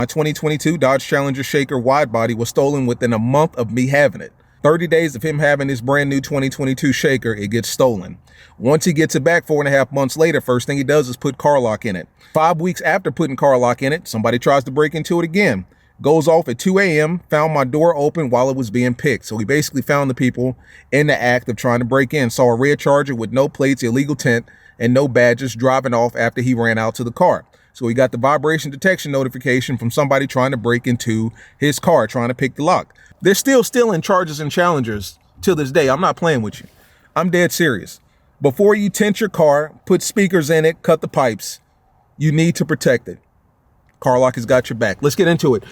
My 2022 Dodge Challenger Shaker Widebody was stolen within a month of me having it. 30 days of him having his brand new 2022 Shaker, it gets stolen. Once he gets it back 4.5 months later, first thing he does is put CarLock in it. 5 weeks after putting CarLock in it, somebody tries to break into it again. Goes off at 2 a.m., found my door open while it was being picked. So he basically found the people in the act of trying to break in. Saw a red Charger with no plates, illegal tint, and no badges driving off after he ran out to the car. So he got the vibration detection notification from somebody trying to break into his car, trying to pick the lock. They're still stealing Chargers and Challengers till this day. I'm not playing with you. I'm dead serious. Before you tint your car, put speakers in it, cut the pipes, you need to protect it. CarLock has got your back. Let's get into it.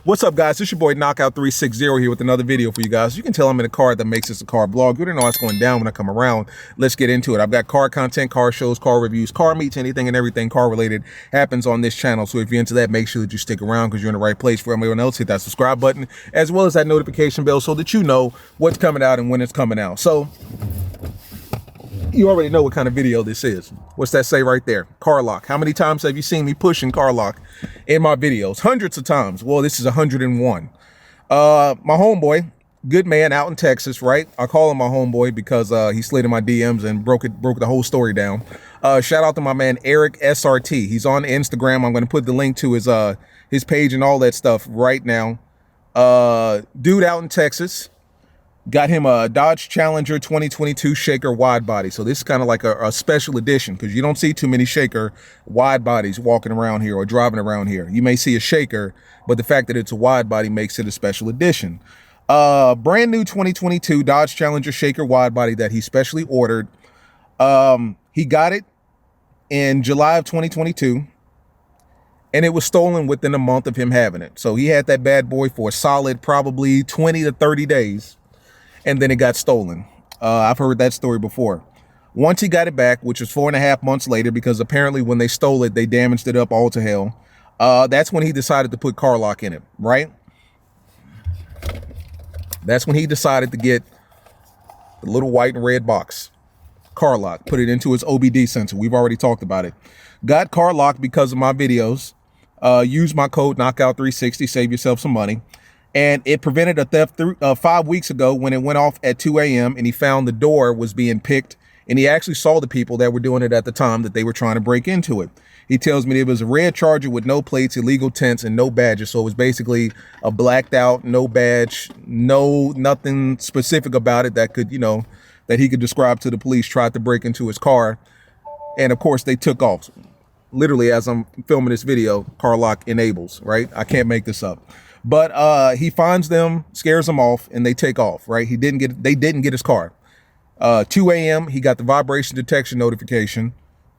What's up, guys? It's your boy Knockout360 here with another video for you guys. You can tell I'm in a car that makes this a car blog. You don't know what's going down when I come around. Let's get into it. I've got car content, car shows, car reviews, car meets, anything and everything car related happens on this channel. So if you're into that, make sure that you stick around because you're in the right place. For everyone else, hit that subscribe button as well as that notification bell so that you know what's coming out and when it's coming out. So you already know what kind of video this is. What's that say right there? CarLock. How many times have you seen me pushing CarLock in my videos? Hundreds of times. Well, this is 101. My homeboy, good man out in Texas, right? I call him my homeboy because he slid in my DMs and broke the whole story down. Shout out to my man Eric SRT. He's on Instagram. I'm going to put the link to his page and all that stuff right now. Dude out in Texas. Got him a Dodge Challenger 2022 Shaker Widebody. So this is kind of like a special edition because you don't see too many Shaker Widebodies walking around here or driving around here. You may see a Shaker, but the fact that it's a Widebody makes it a special edition. Brand new 2022 Dodge Challenger Shaker Widebody that he specially ordered. He got it in July of 2022. And it was stolen within a month of him having it. So he had that bad boy for a solid probably 20 to 30 days. And then it got stolen. I've heard that story before. Once he got it back, which was 4.5 months later, because apparently when they stole it, they damaged it up all to hell. That's when he decided to put CarLock in it, right? That's when he decided to get the little white and red box, CarLock, put it into his OBD sensor. We've already talked about it. Got CarLock because of my videos. Use my code Knockout360, save yourself some money. And it prevented a theft 5 weeks ago when it went off at 2 a.m. and he found the door was being picked. And he actually saw the people that were doing it at the time that they were trying to break into it. He tells me it was a red Charger with no plates, illegal tints, and no badges. So it was basically a blacked out, no badge, nothing specific about it that could, that he could describe to the police, tried to break into his car. And of course, they took off. Literally, as I'm filming this video, CarLock enables, right? I can't make this up. But he finds them, scares them off, and they take off, right? They didn't get his car. 2 a.m., he got the vibration detection notification,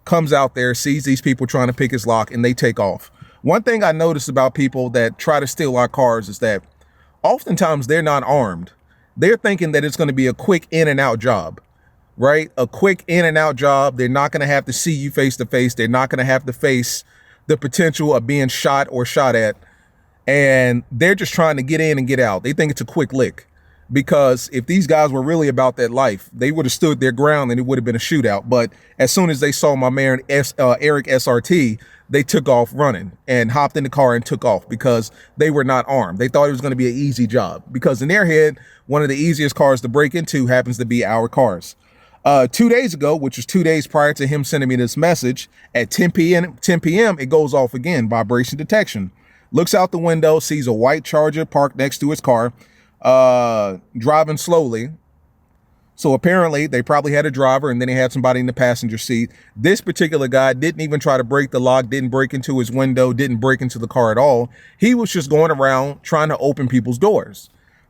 comes out there, sees these people trying to pick his lock, and they take off. One thing I noticed about people that try to steal our cars is that oftentimes they're not armed. They're thinking that it's going to be a quick in and out job, right? A quick in and out job. They're not going to have to see you face to face. They're not going to have to face the potential of being shot or shot at. And they're just trying to get in and get out. They think it's a quick lick because if these guys were really about that life, they would have stood their ground and it would have been a shootout. But as soon as they saw my man Eric SRT, they took off running and hopped in the car and took off because they were not armed. They thought it was going to be an easy job because in their head, one of the easiest cars to break into happens to be our cars. 2 days ago, which was 2 days prior to him sending me this message, at 10 p.m., it goes off again, vibration detection. Looks out the window, sees a white Charger parked next to his car, driving slowly. So apparently they probably had a driver and then they had somebody in the passenger seat. This particular guy didn't even try to break the lock, didn't break into his window, didn't break into the car at all. He was just going around trying to open people's doors,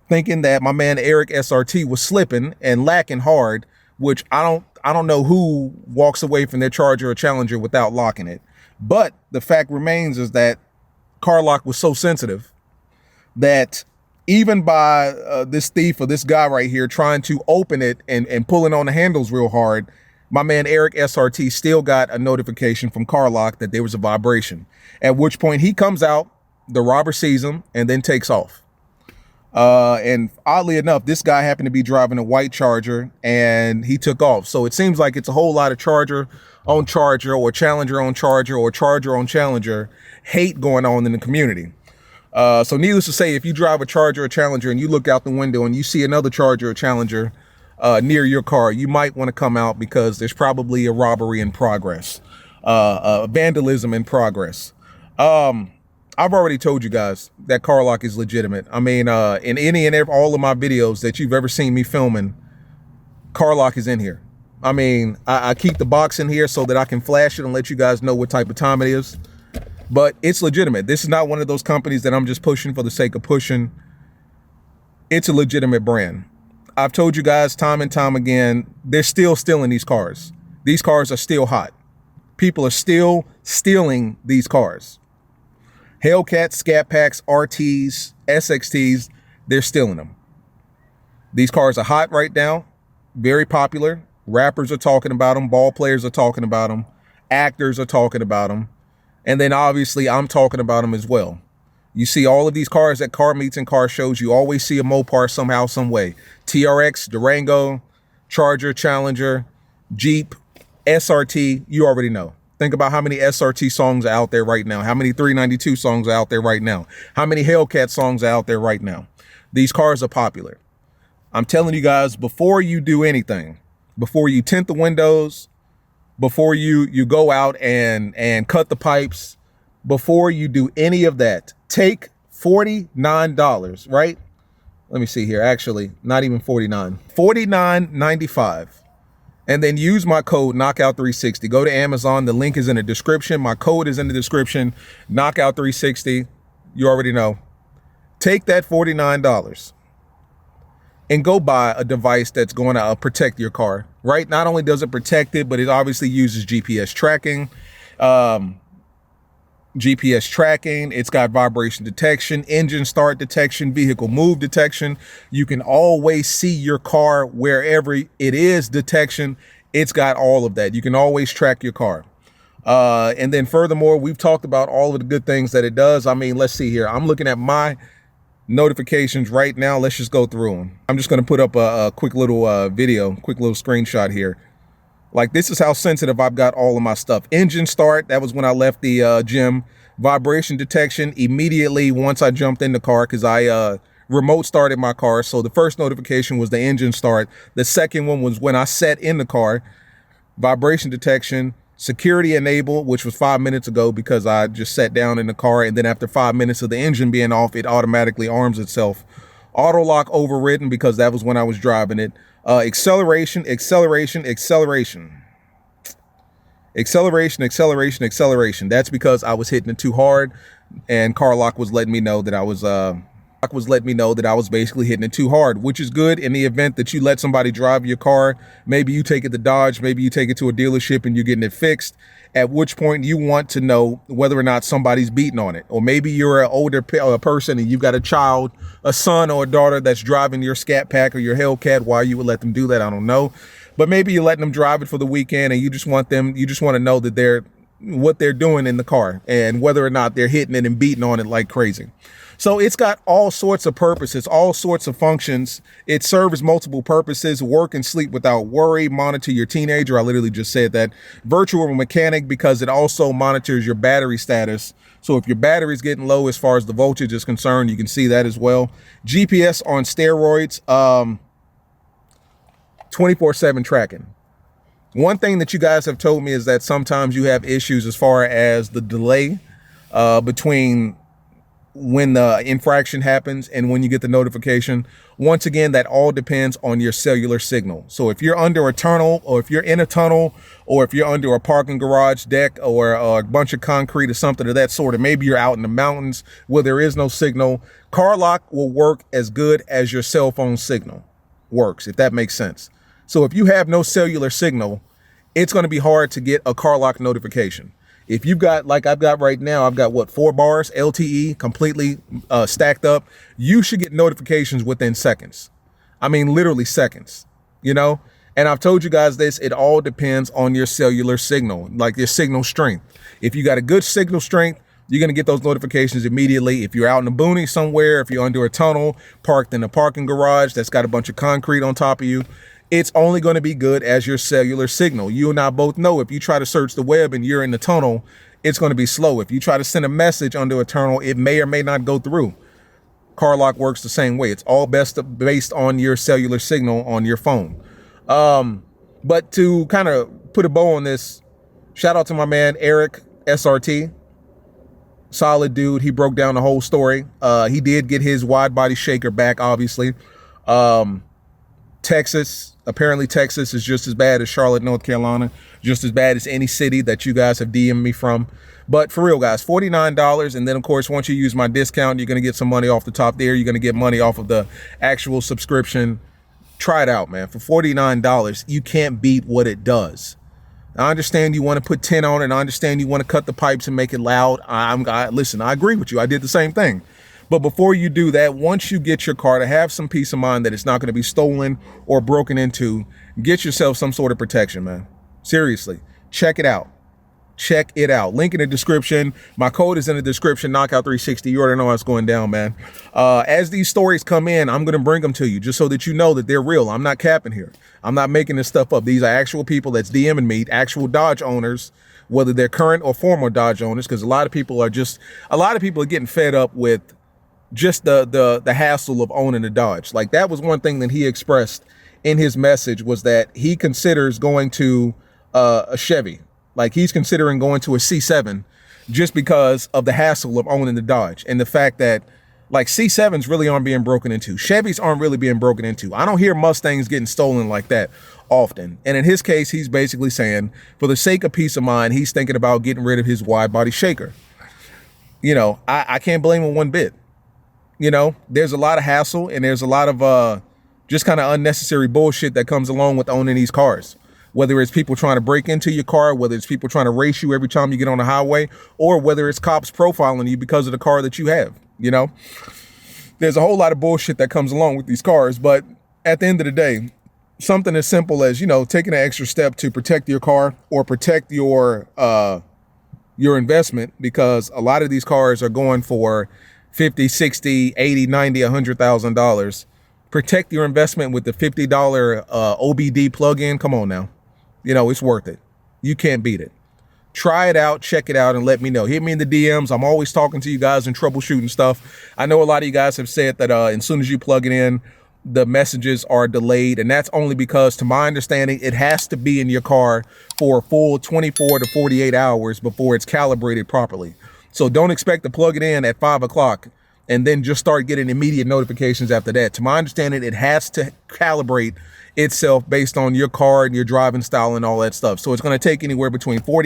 thinking that my man Eric SRT was slipping and lacking hard, which I don't know who walks away from their Charger or Challenger without locking it. But the fact remains is that CarLock was so sensitive that even by this thief or this guy right here trying to open it and pulling on the handles real hard, my man Eric SRT still got a notification from CarLock that there was a vibration, at which point he comes out, the robber sees him, and then takes off. And oddly enough, this guy happened to be driving a white Charger and he took off. So it seems like it's a whole lot of Charger, on Charger or Challenger on Charger or Charger on Challenger hate going on in the community. So needless to say, if you drive a Charger or Challenger and you look out the window and you see another Charger or Challenger near your car, you might want to come out because there's probably a robbery in progress, vandalism in progress. I've already told you guys that CarLock is legitimate. I mean, in any and all of my videos that you've ever seen me filming, CarLock is in here. I mean, I keep the box in here so that I can flash it and let you guys know what type of time it is. But it's legitimate. This is not one of those companies that I'm just pushing for the sake of pushing. It's a legitimate brand. I've told you guys time and time again, they're still stealing these cars. These cars are still hot. People are still stealing these cars. Hellcats, Scat Packs, RTs, SXTs, they're stealing them. These cars are hot right now, very popular. Rappers are talking about them. Ball players are talking about them. Actors are talking about them. And then obviously I'm talking about them as well. You see all of these cars at car meets and car shows. You always see a Mopar somehow, some way. TRX, Durango, Charger, Challenger, Jeep, SRT, you already know. Think about how many SRT songs are out there right now. How many 392 songs are out there right now. How many Hellcat songs are out there right now. These cars are popular. I'm telling you guys, before you do anything, before you tint the windows, before you go out and cut the pipes, before you do any of that, take $49, right? Let me see here. Actually, not even 49. $49.95. And then use my code Knockout360. Go to Amazon. The link is in the description. My code is in the description. Knockout360. You already know. Take that $49 and go buy a device that's going to protect your car, right? Not only does it protect it, but it obviously uses GPS tracking. It's got vibration detection, engine start detection, vehicle move detection. You can always see your car wherever it is detection. It's got all of that. You can always track your car. And then furthermore, we've talked about all of the good things that it does. I mean, let's see here. I'm looking at my notifications right now. Let's just go through them. I'm just going to put up a quick little video, quick little screenshot here. Like, this is how sensitive I've got all of my stuff. Engine start, that was when I left the gym. Vibration detection immediately once I jumped in the car, because I remote started my car. So the first notification was the engine start. The second one was when I sat in the car. Vibration detection, security enable, which was 5 minutes ago because I just sat down in the car. And then after 5 minutes of the engine being off, it automatically arms itself. Auto lock overridden because that was when I was driving it. Acceleration. That's because I was hitting it too hard, and CarLock was letting me know that I was basically hitting it too hard, which is good in the event that you let somebody drive your car. Maybe you take it to Dodge, maybe you take it to a dealership and you're getting it fixed, at which point you want to know whether or not somebody's beating on it. Or maybe you're an older person and you've got a child, a son or a daughter that's driving your Scat Pack or your Hellcat. Why you would let them do that, I don't know. But maybe you're letting them drive it for the weekend and you just want to know that what they're doing in the car and whether or not they're hitting it and beating on it like crazy. So it's got all sorts of purposes, all sorts of functions. It serves multiple purposes: work and sleep without worry, monitor your teenager. I literally just said that. Virtual mechanic, because it also monitors your battery status. So if your battery's getting low as far as the voltage is concerned, you can see that as well. GPS on steroids, 24/7 tracking. One thing that you guys have told me is that sometimes you have issues as far as the delay between when the infraction happens and when you get the notification. Once again, that all depends on your cellular signal. So if you're under a tunnel, or if you're in a tunnel, or if you're under a parking garage deck or a bunch of concrete or something of that sort, or maybe you're out in the mountains where there is no signal, CarLock will work as good as your cell phone signal works, if that makes sense. So if you have no cellular signal, it's going to be hard to get a CarLock notification. If you've got, like I've got right now, I've got what, 4 bars LTE completely stacked up. You should get notifications within seconds. I mean, literally seconds, you know? And I've told you guys this, it all depends on your cellular signal, like your signal strength. If you got a good signal strength, you're going to get those notifications immediately. If you're out in the boonies somewhere, if you're under a tunnel, parked in a parking garage that's got a bunch of concrete on top of you, it's only going to be good as your cellular signal. You and I both know if you try to search the web and you're in the tunnel, it's going to be slow. If you try to send a message under a tunnel, it may or may not go through. CarLock works the same way. It's all based on your cellular signal on your phone. But to kind of put a bow on this, shout out to my man, Eric SRT. Solid dude. He broke down the whole story. He did get his wide body shaker back, obviously. Texas, apparently Texas is just as bad as Charlotte, North Carolina, just as bad as any city that you guys have DM'd me from. But for real, guys, $49. And then, of course, once you use my discount, you're going to get some money off the top there. You're going to get money off of the actual subscription. Try it out, man. For $49, you can't beat what it does. I understand you want to put 10 on it. And I understand you want to cut the pipes and make it loud. Listen, I agree with you. I did the same thing. But before you do that, once you get your car, to have some peace of mind that it's not going to be stolen or broken into, get yourself some sort of protection, man. Seriously, check it out. Check it out. Link in the description. My code is in the description, Knockout360. You already know how it's going down, man. As these stories come in, I'm going to bring them to you just so that you know that they're real. I'm not capping here. I'm not making this stuff up. These are actual people that's DMing me, actual Dodge owners, whether they're current or former Dodge owners, because a lot of people are getting fed up with just the hassle of owning a Dodge. Like, that was one thing that he expressed in his message, was that he considers going to a Chevy. Like, he's considering going to a C7 just because of the hassle of owning the Dodge and the fact that, like, C7s really aren't being broken into. Chevys aren't really being broken into. I don't hear Mustangs getting stolen like that often. And in his case, he's basically saying, for the sake of peace of mind, he's thinking about getting rid of his wide body shaker. You know, I can't blame him one bit. You know, there's a lot of hassle and there's a lot of just kind of unnecessary bullshit that comes along with owning these cars. Whether it's people trying to break into your car, whether it's people trying to race you every time you get on the highway, or whether it's cops profiling you because of the car that you have. You know, there's a whole lot of bullshit that comes along with these cars. But at the end of the day, something as simple as, you know, taking an extra step to protect your car or protect your investment, because a lot of these cars are going for $50, $60, $80, $90, $100,000. Protect your investment with the $50 OBD plug-in. Come on now. You know, it's worth it. You can't beat it. Try it out, check it out, and let me know. Hit me in the DMs. I'm always talking to you guys and troubleshooting stuff. I know a lot of you guys have said that as soon as you plug it in, the messages are delayed. And that's only because, to my understanding, it has to be in your car for a full 24 to 48 hours before it's calibrated properly. So don't expect to plug it in at 5 o'clock and then just start getting immediate notifications after that. To my understanding, it has to calibrate itself based on your car and your driving style and all that stuff. So it's going to take anywhere between 24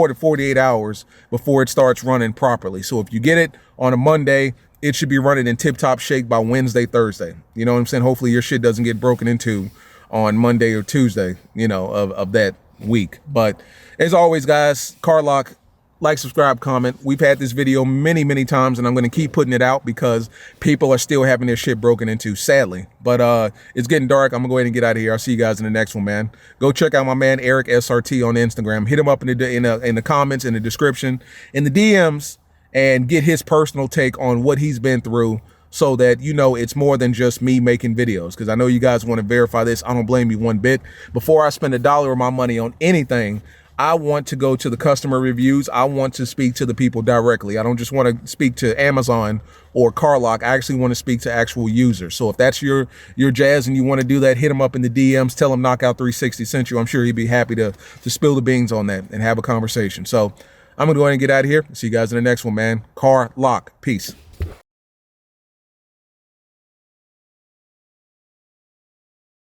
to 48 hours before it starts running properly. So if you get it on a Monday, it should be running in tip-top shape by Wednesday, Thursday. You know what I'm saying? Hopefully your shit doesn't get broken into on Monday or Tuesday, you know, of that week. But as always, guys, CarLock. Like, subscribe, comment. We've had this video many, many times, and I'm going to keep putting it out because people are still having their shit broken into, sadly. But it's getting dark. I'm going to go ahead and get out of here. I'll see you guys in the next one, man. Go check out my man, Eric SRT, on Instagram. Hit him up in the comments, in the description, in the DMs, and get his personal take on what he's been through, so that, you know, it's more than just me making videos. Because I know you guys want to verify this. I don't blame you one bit. Before I spend $1 of my money on anything, I want to go to the customer reviews. I want to speak to the people directly. I don't just want to speak to Amazon or CarLock. I actually want to speak to actual users. So if that's your jazz and you want to do that, hit him up in the DMs. Tell him Knockout360 sent you. I'm sure he'd be happy to spill the beans on that and have a conversation. So I'm going to go ahead and get out of here. See you guys in the next one, man. CarLock. Peace.